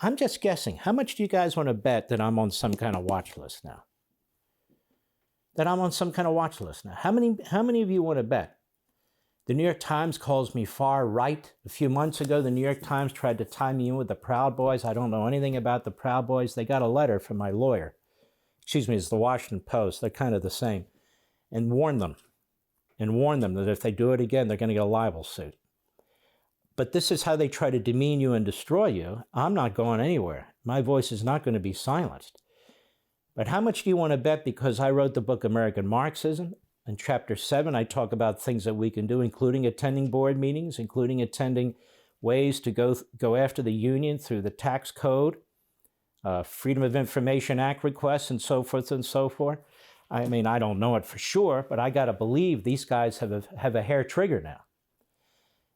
I'm just guessing. How much do you guys want to bet that I'm on some kind of watch list now? That I'm on some kind of watch list now. How many of you want to bet? The New York Times calls me far right. A few months ago, the New York Times tried to tie me in with the Proud Boys. I don't know anything about the Proud Boys. They got a letter from my lawyer. Excuse me, it's the Washington Post. They're kind of the same. And warn them that if they do it again, they're going to get a libel suit. But this is how they try to demean you and destroy you. I'm not going anywhere. My voice is not going to be silenced. But how much do you want to bet? Because I wrote the book American Marxism. In Chapter 7, I talk about things that we can do, including attending board meetings, including attending ways to go after the union through the tax code, Freedom of Information Act requests, and so forth and so forth. I mean, I don't know it for sure, but I got to believe these guys have a hair trigger now.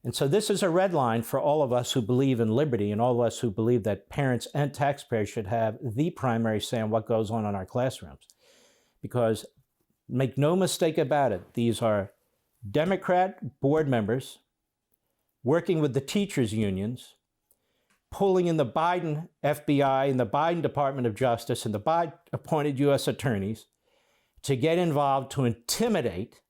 And so this is a red line for all of us who believe in liberty and all of us who believe that parents and taxpayers should have the primary say on what goes on in our classrooms. Because make no mistake about it, these are Democrat board members working with the teachers' unions, pulling in the Biden FBI and the Biden Department of Justice and the Biden-appointed U.S. attorneys to get involved to intimidate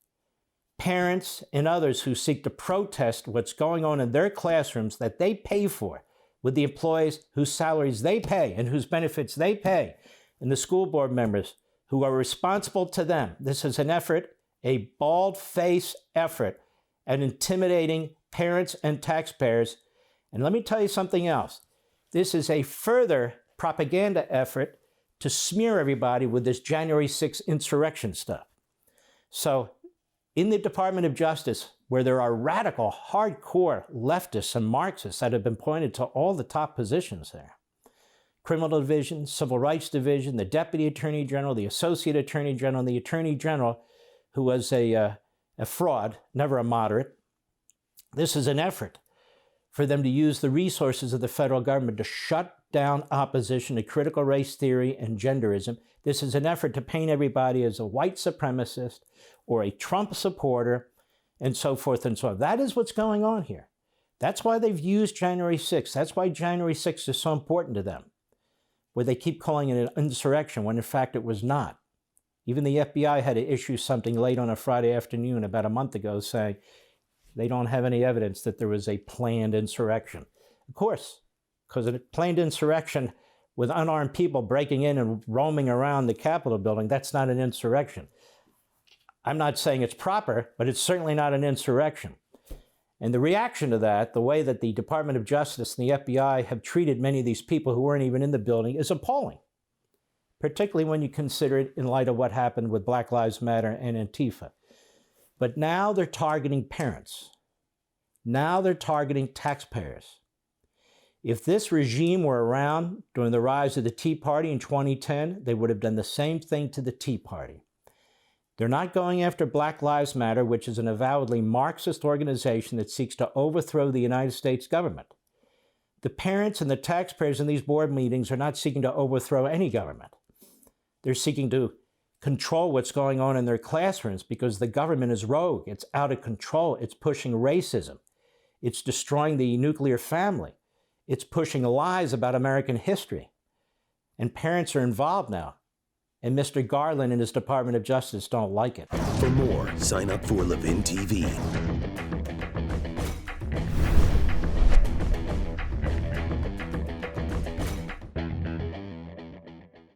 parents and others who seek to protest what's going on in their classrooms that they pay for with the employees whose salaries they pay and whose benefits they pay, and the school board members who are responsible to them. This is an effort, a bald-faced effort at intimidating parents and taxpayers. And let me tell you something else. This is a further propaganda effort to smear everybody with this January 6th insurrection stuff. So in the Department of Justice, where there are radical, hardcore leftists and Marxists that have been appointed to all the top positions there, Criminal Division, Civil Rights Division, the Deputy Attorney General, the Associate Attorney General, and the Attorney General, who was a fraud, never a moderate. This is an effort for them to use the resources of the federal government to shut down opposition to critical race theory and genderism. This is an effort to paint everybody as a white supremacist or a Trump supporter and so forth and so on. That is what's going on here. That's why they've used January 6th. That's why January 6th is so important to them, where they keep calling it an insurrection when in fact it was not. Even the FBI had to issue something late on a Friday afternoon about a month ago saying they don't have any evidence that there was a planned insurrection. Of course, because a planned insurrection with unarmed people breaking in and roaming around the Capitol building, that's not an insurrection. I'm not saying it's proper, but it's certainly not an insurrection. And the reaction to that, the way that the Department of Justice and the FBI have treated many of these people who weren't even in the building is appalling, particularly when you consider it in light of what happened with Black Lives Matter and Antifa. But now they're targeting parents. Now they're targeting taxpayers. If this regime were around during the rise of the Tea Party in 2010, they would have done the same thing to the Tea Party. They're not going after Black Lives Matter, which is an avowedly Marxist organization that seeks to overthrow the United States government. The parents and the taxpayers in these board meetings are not seeking to overthrow any government. They're seeking to control what's going on in their classrooms because the government is rogue. It's out of control. It's pushing racism. It's destroying the nuclear family. It's pushing lies about American history. And parents are involved now. And Mr. Garland and his Department of Justice don't like it. For more, sign up for LevinTV.